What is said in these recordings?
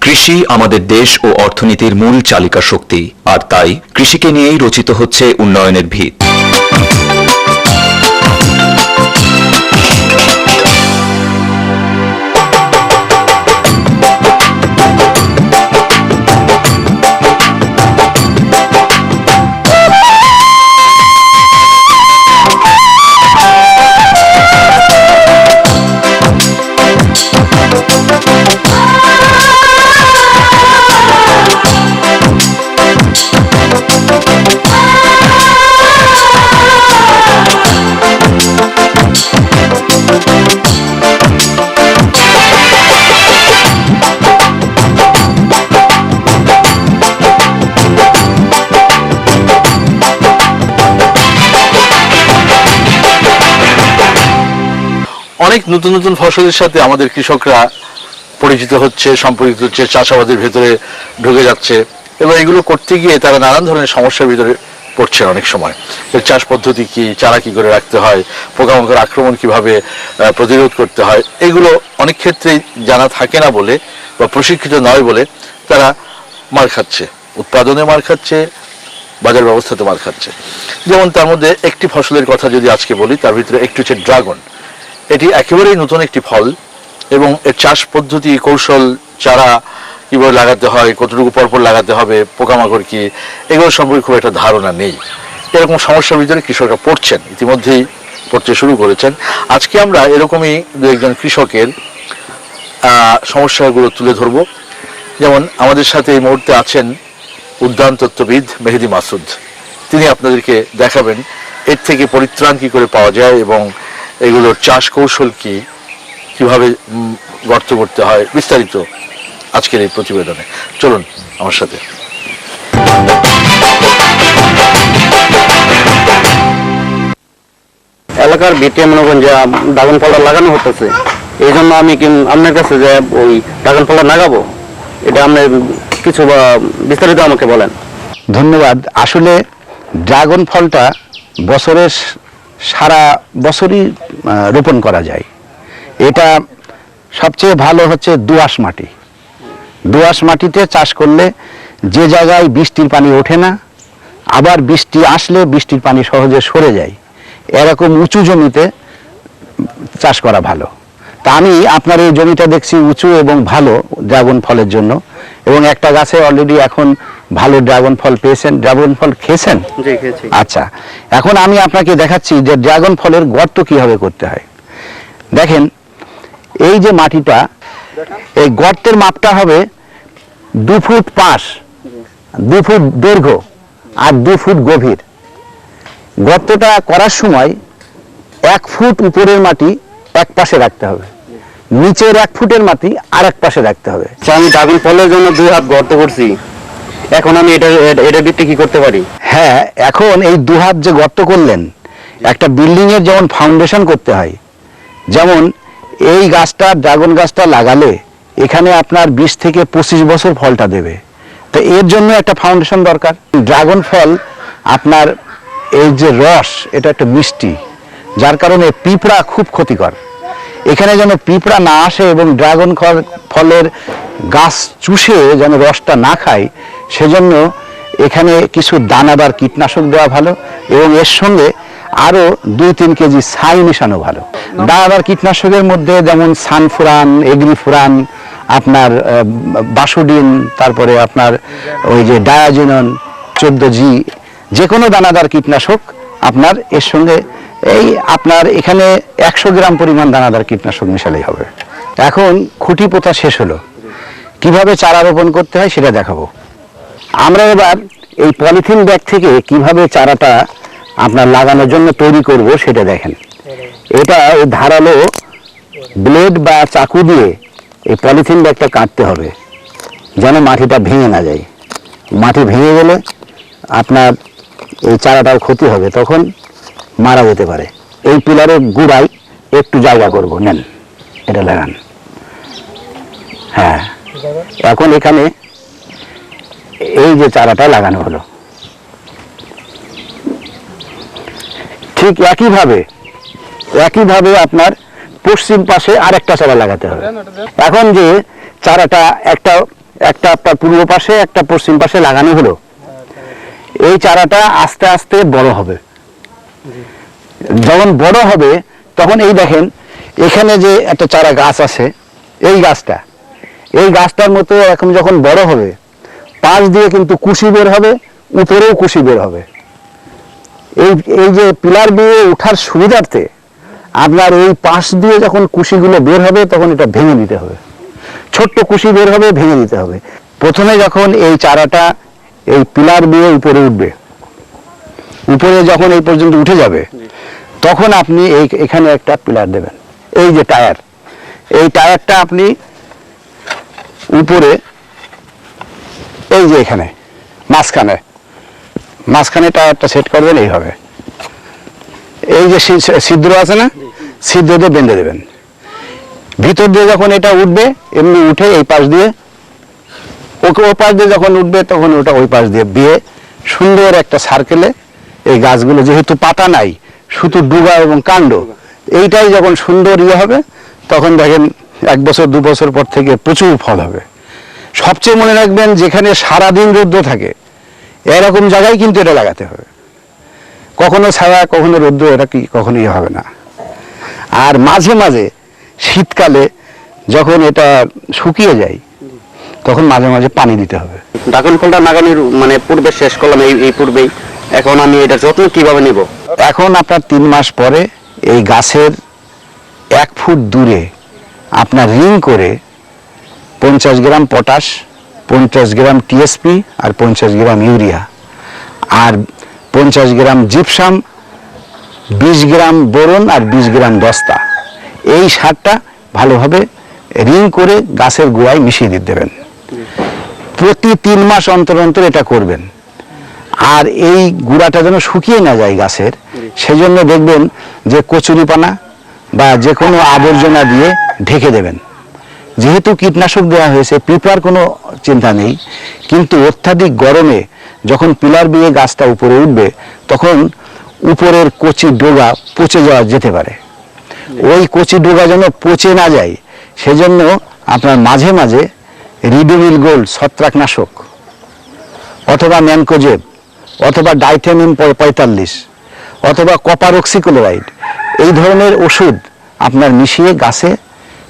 কৃষি আমাদের দেশ ও অর্থনীতির মূল চালিকা শক্তি, আর তাই কৃষিকে নিয়েই রচিত হচ্ছে উন্নয়নের ভিত। অনেক নতুন নতুন ফসলের সাথে আমাদের কৃষকরা পরিচিত হচ্ছে, সম্পর্কিত হচ্ছে, চাষাবাদের ভেতরে ঢুকে যাচ্ছে এবং এগুলো করতে গিয়ে তারা নানান ধরনের সমস্যার ভিতরে পড়ছে। অনেক সময় এর চাষ পদ্ধতি কি, চারা কি করে রাখতে হয়, পোকামাকড় আক্রমণ কিভাবে প্রতিরোধ করতে হয়, এগুলো অনেক ক্ষেত্রেই জানা থাকে না বলে বা প্রশিক্ষিত নয় বলে তারা মার খাচ্ছে, উৎপাদনে মার খাচ্ছে, বাজার ব্যবস্থাতে মার খাচ্ছে। যেমন তার মধ্যে একটি ফসলের কথা যদি আজকে বলি, তার ভিতরে একটি হচ্ছে ড্রাগন। এটি একেবারেই নতুন একটি ফল এবং এর চাষ পদ্ধতি, কৌশল, চারা কীভাবে লাগাতে হয়, কতটুকু পরপর লাগাতে হবে, পোকামাকড় কি, এগুলো সম্পর্কে খুব একটা ধারণা নেই। এরকম সমস্যার ভিতরে কৃষকরা পড়ছেন, ইতিমধ্যেই পড়তে শুরু করেছেন। আজকে আমরা এরকমই দু একজন কৃষকের সমস্যাগুলো তুলে ধরব। যেমন আমাদের সাথে এই মুহূর্তে আছেন উদ্যান তত্ত্ববিদ মেহেদি মাসুদ। তিনি আপনাদেরকে দেখাবেন এর থেকে পরিত্রাণ কি করে পাওয়া যায় এবং এগুলোর চাষ কৌশল কি, কিভাবে গর্ত করতে হয়, বিস্তারিত আজকের এই প্রতিবেদনে। চলুন আমার সাথে। এলাকার ভিটে মনে করেন যে ড্রাগন ফলটা লাগানো হতেছে, এই জন্য আমি আপনার কাছে যে ওই ড্রাগন ফলটা লাগাবো, এটা আপনি কিছু বিস্তারিত আমাকে বলেন। ধন্যবাদ। আসলে ড্রাগন ফলটা বছরের সারা বছরই রোপণ করা যায়। এটা সবচেয়ে ভালো হচ্ছে দোআঁশ মাটি। দোআঁশ মাটিতে চাষ করলে যে জায়গায় বৃষ্টির পানি ওঠে না, আবার বৃষ্টি আসলে বৃষ্টির পানি সহজে সরে যায়, এরকম উঁচু জমিতে চাষ করা ভালো। তা আমি আপনার এই জমিটা দেখছি উঁচু এবং ভালো ড্রাগন ফলের জন্য, এবং একটা গাছে অলরেডি এখন ভালো ড্রাগন ফল পেয়েছেন। ড্রাগন ফল খেয়েছেন? আচ্ছা, এখন আমি আপনাকে দেখাচ্ছি যে ড্রাগন ফলের গর্ত কিভাবে করতে হয়। দেখেন, এই যে মাটিটা, এই গর্তের মাপটা হবে 2 ফুট পাশ, 2 ফুট দৈর্ঘ্য আর 2 ফুট গভীর। গর্তটা করার সময় 1 ফুট উপরের মাটি এক পাশে রাখতে হবে, নিচের 1 ফুটের মাটি আর এক পাশে রাখতে হবে। আমি ড্রাগন ফলের জন্য 2 হাত গর্ত করছি, এখন আমি এটা দিতে কি করতে পারি? হ্যাঁ, এখন এই 2 হাত যে গর্ত করলেন, একটা বিল্ডিং এর যেমন ফাউন্ডেশন করতে হয়, যেমন এই গাছটা, ড্রাগন গাছটা লাগালে এখানে আপনার 20 থেকে 25 বছর ফলটা দেবে। তো এর জন্য একটা ফাউন্ডেশন দরকার। ড্রাগন ফল আপনার এই যে রস, এটা একটা মিষ্টি, যার কারণে পিঁপড়া খুব ক্ষতিকর। এখানে যেন পিঁপড়া না আসে এবং ড্রাগন ফলের গাছ চুষে যেন রসটা না খায়, সেজন্য এখানে কিছু দানাদার কীটনাশক দেওয়া ভালো এবং এর সঙ্গে আরো 2-3 কেজি ছাই মেশানো ভালো। দানাদার কীটনাশকের মধ্যে যেমন সানফুরান, এগ্রিফুরান, আপনার বাসুডিন, তারপরে আপনার ওই যে ডায়াজিনন 14G, যে কোনো দানাদার কীটনাশক আপনার এর সঙ্গে, এই আপনার এখানে 100 গ্রাম পরিমাণ দানাদার কীটনাশক মেশালেই হবে। এখন খুঁটি পোঁতা শেষ হলো, কিভাবে চারা রোপণ করতে হয় সেটা দেখাবো। আমরা এবার এই পলিথিন ব্যাগ থেকে কিভাবে চারাটা আপনার লাগানোর জন্য তৈরি করব সেটা দেখেন। এটা এই ধারালো ব্লেড বা চাকু দিয়ে এই পলিথিন ব্যাগটা কাটতে হবে, যেন মাটিটা ভেঙে না যায়। মাটি ভেঙে গেলে আপনার এই চারাটার ক্ষতি হবে, তখন মারা যেতে পারে। এই পিলারের গুড়ায় একটু জায়গা করব, নেন এটা লাগান। হ্যাঁ, এখন এখানে এই যে চারাটা লাগানো হলো, ঠিক একইভাবে আপনার পশ্চিম পাশে আরেকটা চারা লাগাতে হবে। এখন যে চারাটা একটা একটা আপনার পূর্ব পাশে একটা পশ্চিম পাশে লাগানো হলো, এই চারাটা আস্তে আস্তে বড় হবে। যখন বড় হবে তখন এই দেখেন এখানে যে একটা চারা গাছ আছে, এই গাছটার মতো এখন যখন বড় হবে পাশ দিয়ে কিন্তু কুশি বের হবে, উপরেও কুশি বের হবে। এই যে পিলার দিয়ে ওঠার সুবিধার্থে আপনার এই পাশ দিয়ে যখন কুশিগুলো বের হবে তখন এটা ভেঙে দিতে হবে, ছোট্ট কুশি বের হবে, ভেঙে দিতে হবে। প্রথমে যখন এই চারাটা এই পিলার দিয়ে উপরে উঠবে, উপরে যখন এই পর্যন্ত উঠে যাবে তখন আপনি এখানে একটা পিলার দেবেন। এই যে টায়ার, এই টায়ারটা আপনি উপরে এই যে এখানে মাঝখানে টায়ারটা সেট করবেন এইভাবে। এই যে ছিদ্র আছে না, ছিদ্র দিয়ে বেঁধে দেবেন। ভিতর দিয়ে যখন এটা উঠবে এমনি উঠে এই পাশ দিয়ে ওকে ও পাশ দিয়ে যখন উঠবে তখন ওটা ওই পাশ দিয়ে বিয়ে সুন্দর একটা সার্কেলে এই গাছগুলো, যেহেতু পাতা নাই শুধু ডুগা এবং কাণ্ড, এইটাই যখন সুন্দর হবে তখন দেখেন 1 বছর 2 বছর পর থেকে প্রচুর ফল হবে। সবচেয়ে মনে রাখবেন যেখানে সারাদিন রৌদ্র থাকে এরকম জায়গায় কিন্তু এটা লাগাতে হবে, কখনো ছায়া কখনো রৌদ্র, এটা কি কখনোই হবে না। আর মাঝে মাঝে শীতকালে যখন এটা শুকিয়ে যায় তখন মাঝে মাঝে পানি দিতে হবে। ড্রাগন ফলটা লাগানোর মানে পূর্বে শেষ করলাম এই পূর্বেই, এখন আমি এটা যত্ন কিভাবে নিব? এখন আপনার 3 মাস পরে এই গাছের 1 ফুট দূরে আপনার রিং করে 50 গ্রাম পটাশ, 50 গ্রাম টিএসপি আর 50 গ্রাম ইউরিয়া আর 50 গ্রাম জিপসাম, 20 গ্রাম বোরন আর 20 গ্রাম দস্তা, এই সারটা ভালোভাবে রিং করে গাছের গোড়ায় মিশিয়ে দিতে দেবেন। প্রতি 3 মাস অন্তর অন্তর এটা করবেন। আর এই গুঁড়াটা যেন শুকিয়ে না যায় গাছের, সেজন্য দেখবেন যে কচুরিপানা বা যে কোনো আবর্জনা দিয়ে ঢেকে দেবেন। যেহেতু কীটনাশক দেওয়া হয়েছে পিঁপড়ার কোনো চিন্তা নেই, কিন্তু অত্যাধিক গরমে যখন পিলার দিয়ে গাছটা উপরে উঠবে তখন উপরের কচি ডোগা পচে যাওয়া যেতে পারে। ওই কচি ডোগা যেন পচে না যায় সেজন্য আপনার মাঝে মাঝে রিডোমিল গোল্ড ছত্রাকনাশক অথবা ম্যানকোজেব অথবা ডাইথেনিম 45 অথবা কপার অক্সিক্লোরাইড এই ধরনের ওষুধ আপনার মিশিয়ে গাছে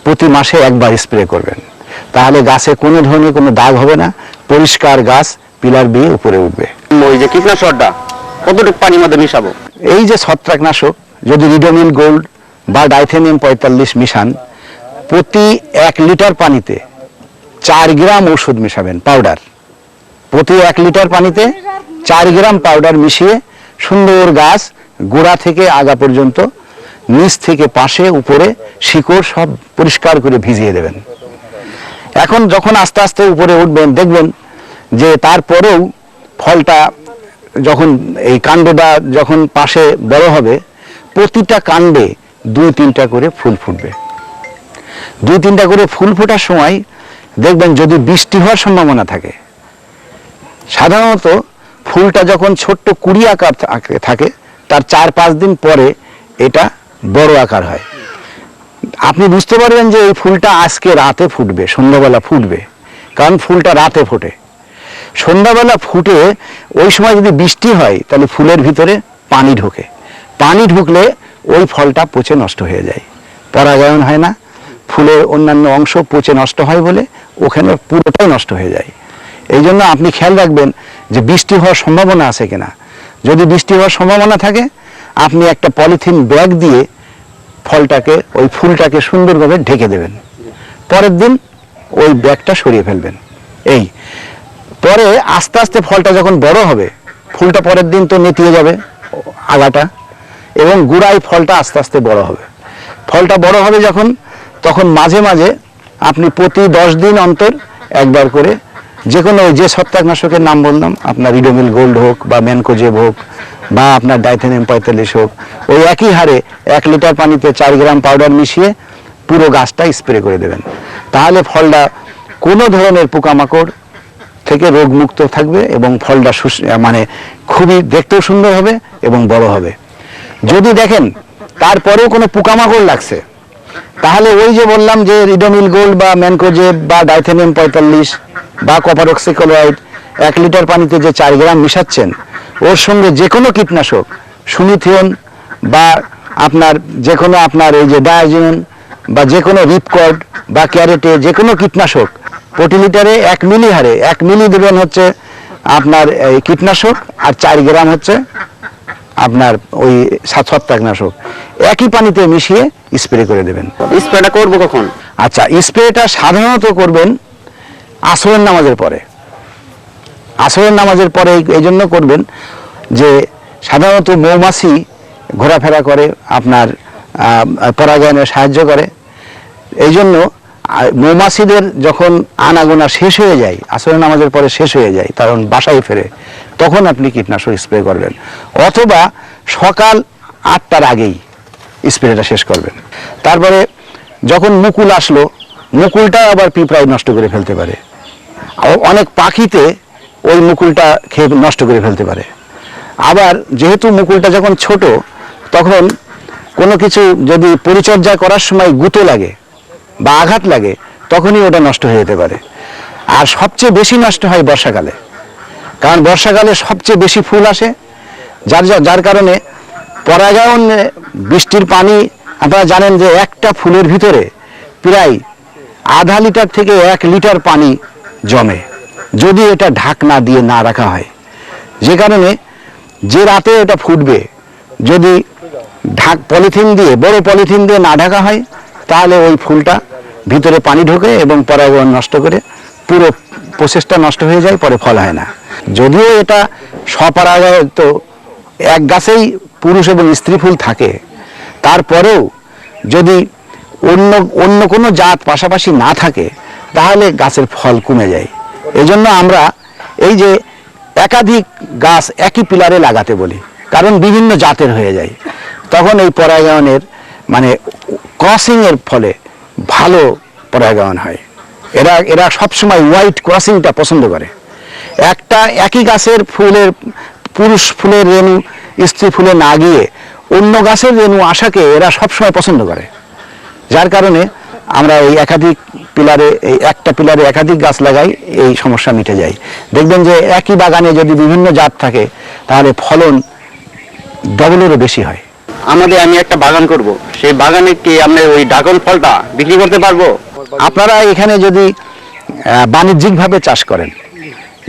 প্রতি মাসে 1 বার স্প্রে করবেন। তাহলে গাছে কোনো ধরনের কোনো দাগ হবে না, পরিষ্কার গাছ পিলার দিয়ে উপরে উঠবে। ওই যে কীটনাশকটা কতটুকু পানির মধ্যে মিশাবো? এই যে ছত্রাকনাশক যদি রিডোমিল গোল্ড বা ডাইথেনিয়াম 45 মিশান, প্রতি 1 লিটার পানিতে 4 গ্রাম ওষুধ মেশাবেন, পাউডার। প্রতি 1 লিটার পানিতে 4 গ্রাম পাউডার মিশিয়ে সুন্দর গাছ গোড়া থেকে আগা পর্যন্ত, নিচ থেকে পাশে উপরে শিকড় সব পরিষ্কার করে ভিজিয়ে দেবেন। এখন যখন আস্তে আস্তে উপরে উঠবেন দেখবেন যে তারপরেও ফলটা যখন এই কাণ্ডটা যখন পাশে বড় হবে প্রতিটা কাণ্ডে 2-3টা করে ফুল ফুটবে। 2-3টা করে ফুল ফোটার সময় দেখবেন যদি বৃষ্টি হওয়ার সম্ভাবনা থাকে, সাধারণত ফুলটা যখন ছোট্ট কুড়ি আকার থাকে তার 4-5 দিন পরে এটা বড় আকার হয়। আপনি বুঝতে পারবেন যে এই ফুলটা আজকে রাতে ফুটবে, সন্ধ্যাবেলা ফুটবে, কারণ ফুলটা রাতে ফোটে। সন্ধ্যাবেলা ফুটে ওই সময় যদি বৃষ্টি হয় তাহলে ফুলের ভিতরে পানি ঢোকে, পানি ঢুকলে ওই ফলটা পচে নষ্ট হয়ে যায়, পরাগায়ন হয় না, ফুলের অন্যান্য অংশ পচে নষ্ট হয় বলে ওখানে পুরোটাই নষ্ট হয়ে যায়। এই জন্য আপনি খেয়াল রাখবেন যে বৃষ্টি হওয়ার সম্ভাবনা আছে কিনা। যদি বৃষ্টি হওয়ার সম্ভাবনা থাকে আপনি একটা পলিথিন ব্যাগ দিয়ে ফলটাকে ওই ফুলটাকে সুন্দরভাবে ঢেকে দেবেন, পরের দিন ওই ব্যাগটা সরিয়ে ফেলবেন। এই পরে আস্তে আস্তে ফলটা যখন বড় হবে ফুলটা পরের দিন তো নেতিয়ে যাবে আগাটা, এবং গুড়াই ফলটা আস্তে আস্তে বড় হবে। ফলটা বড় হবে যখন, তখন মাঝে মাঝে আপনি প্রতি 10 দিন অন্তর 1 বার করে যে কোনো যে ছত্রাকনাশকের নাম বললাম, আপনার রিডোমিল গোল্ড হোক বা ম্যানকোজেব হোক বা আপনার ডাইথেনিয়াম 45 হোক, ওই একই হারে 1 লিটার পানিতে 4 গ্রাম পাউডার মিশিয়ে পুরো গাছটা স্প্রে করে দেবেন। তাহলে ফলটা কোনো ধরনের পোকামাকড় থেকে রোগমুক্ত থাকবে এবং ফলটা মানে খুবই দেখতেও সুন্দর হবে এবং বড় হবে। যদি দেখেন তারপরেও কোনো পোকামাকড় লাগছে তাহলে ওই যে বললাম যে রিডোমিল গোল্ড বা ম্যানকোজেব বা ডাইথেনিয়াম 45 বা কপার অক্সিক্লোরাইড 1 লিটার পানিতে যে 4 গ্রাম মিশাচ্ছেন, ওর সঙ্গে যে কোনো কীটনাশক, সুমিথিয়ন বা আপনার যে কোনো আপনার এই যে ডায়াজিনন বা যে কোনো রিপকর্ড বা ক্যারেটে যে কোনো কীটনাশক প্রতি লিটারে 1 মিলি হারে 1 মিলি দেবেন হচ্ছে আপনার এই কীটনাশক, আর 4 গ্রাম হচ্ছে আপনার ওই ছত্রাকনাশক, একই পানিতে মিশিয়ে স্প্রে করে দেবেন। স্প্রেটা করবো কখন? আচ্ছা, স্প্রেটা সাধারণত করবেন আসরের নামাজের পরে। আসরের নামাজের পরে এই জন্য করবেন যে সাধারণত মৌমাছি ঘোরাফেরা করে, আপনার পরাগায়নে সাহায্য করে। এই জন্য মৌমাছিদের যখন আনাগোনা শেষ হয়ে যায়, আসরের নামাজের পরে শেষ হয়ে যায়, কারণ বাসায় ফেরে, তখন আপনি কীটনাশক স্প্রে করবেন, অথবা সকাল 8টার আগেই স্প্রেটা শেষ করবেন। তারপরে যখন মুকুল আসলো, মুকুলটা আবার পিঁপড়ায় নষ্ট করে ফেলতে পারে, অনেক পাখিতে ওই মুকুলটা খেয়ে নষ্ট করে ফেলতে পারে। আবার যেহেতু মুকুলটা যখন ছোট, তখন কোনো কিছু যদি পরিচর্যা করার সময় গুঁতো লাগে বা আঘাত লাগে, তখনই ওটা নষ্ট হয়ে যেতে পারে। আর সবচেয়ে বেশি নষ্ট হয় বর্ষাকালে, কারণ বর্ষাকালে সবচেয়ে বেশি ফুল আসে, যার কারণে পরাগায়নে বৃষ্টির পানি, আপনারা জানেন যে একটা ফুলের ভিতরে প্রায় আধা লিটার থেকে 1 লিটার পানি জমে, যদি এটা ঢাকনা দিয়ে না রাখা হয়। যে কারণে যে রাতে এটা ফুটবে, যদি পলিথিন দিয়ে, বড় পলিথিন দিয়ে না ঢাকা হয়, তাহলে ওই ফুলটা ভিতরে পানি ঢোকে এবং পরাগায়ন নষ্ট করে পুরো প্রসেসটা নষ্ট হয়ে যায়, পরে ফল হয় না। যদিও এটা স্বপরাগায়িত, এক গাছেই পুরুষ এবং স্ত্রী ফুল থাকে, তারপরেও যদি অন্য কোনো জাত পাশাপাশি না থাকে, তাহলে গাছের ফল কমে যায়। এই জন্য আমরা এই যে একাধিক গাছ একই পিলারে লাগাতে বলি, কারণ বিভিন্ন জাতের হয়ে যায়, তখন এই পরাগায়নের মানে ক্রসিংয়ের ফলে ভালো পরাগায়ন হয়। এরা সবসময় হোয়াইট ক্রসিংটা পছন্দ করে। একই গাছের ফুলের, পুরুষ ফুলের রেণু স্ত্রী ফুলে না গিয়ে অন্য গাছের রেণু আসাকে এরা সবসময় পছন্দ করে। যার কারণে আমরা এই একাধিক পিলারে, এই একটা পিলারে একাধিক গাছ লাগাই, এই সমস্যা মিটে যায়। দেখবেন যে একই বাগানে যদি বিভিন্ন জাত থাকে, তাহলে ফলন ডবলেরও বেশি হয়। আমি একটা বাগান করব, সেই বাগানে কি আপনি ওই ড্রাগন ফলটা বিক্রি করতে পারবো? আপনারা এখানে যদি বাণিজ্যিকভাবে চাষ করেন,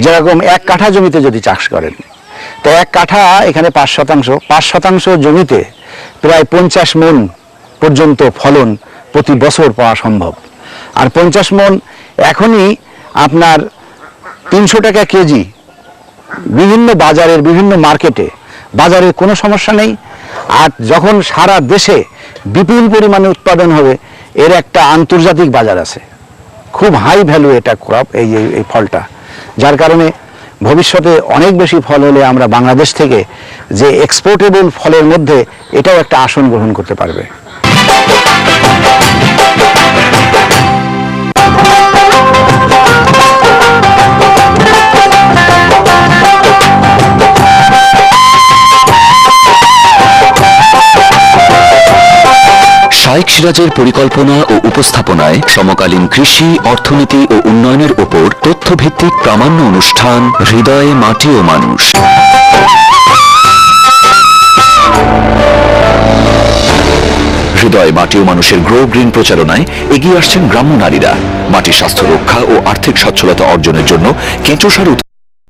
যেরকম 1 কাঠা জমিতে যদি চাষ করেন, তো 1 কাঠা এখানে 5 শতাংশ জমিতে প্রায় 50 মণ পর্যন্ত ফলন প্রতি বছর পাওয়া সম্ভব। আর 50 মণ এখনই আপনার 300 টাকা কেজি বিভিন্ন বাজারের, বিভিন্ন মার্কেটে, বাজারের কোনো সমস্যা নেই। আর যখন সারা দেশে বিপুল পরিমাণে উৎপাদন হবে, এর একটা আন্তর্জাতিক বাজার আছে, খুব হাই ভ্যালু এটা ক্রপ, এই ফলটা। যার কারণে ভবিষ্যতে অনেক বেশি ফল হলে আমরা বাংলাদেশ থেকে যে এক্সপোর্টেবল ফলের মধ্যে এটাও একটা আসন গ্রহণ করতে পারবে। শাইখ সিরাজের পরিকল্পনা ও উপস্থাপনায় সমকালীন কৃষি, অর্থনীতি ও উন্নয়নের ওপর তথ্যভিত্তিক প্রামাণ্য অনুষ্ঠান হৃদয়ে মাটি ও মানুষ। হৃদয়ে মাটি ও মানুষের গ্রো গ্রিন প্রচারণায় এগিয়ে আসছেন গ্রাম্য নারীরা। মাটির স্বাস্থ্য রক্ষা ও আর্থিক সচ্ছলতা অর্জনের জন্য কেঁচো সার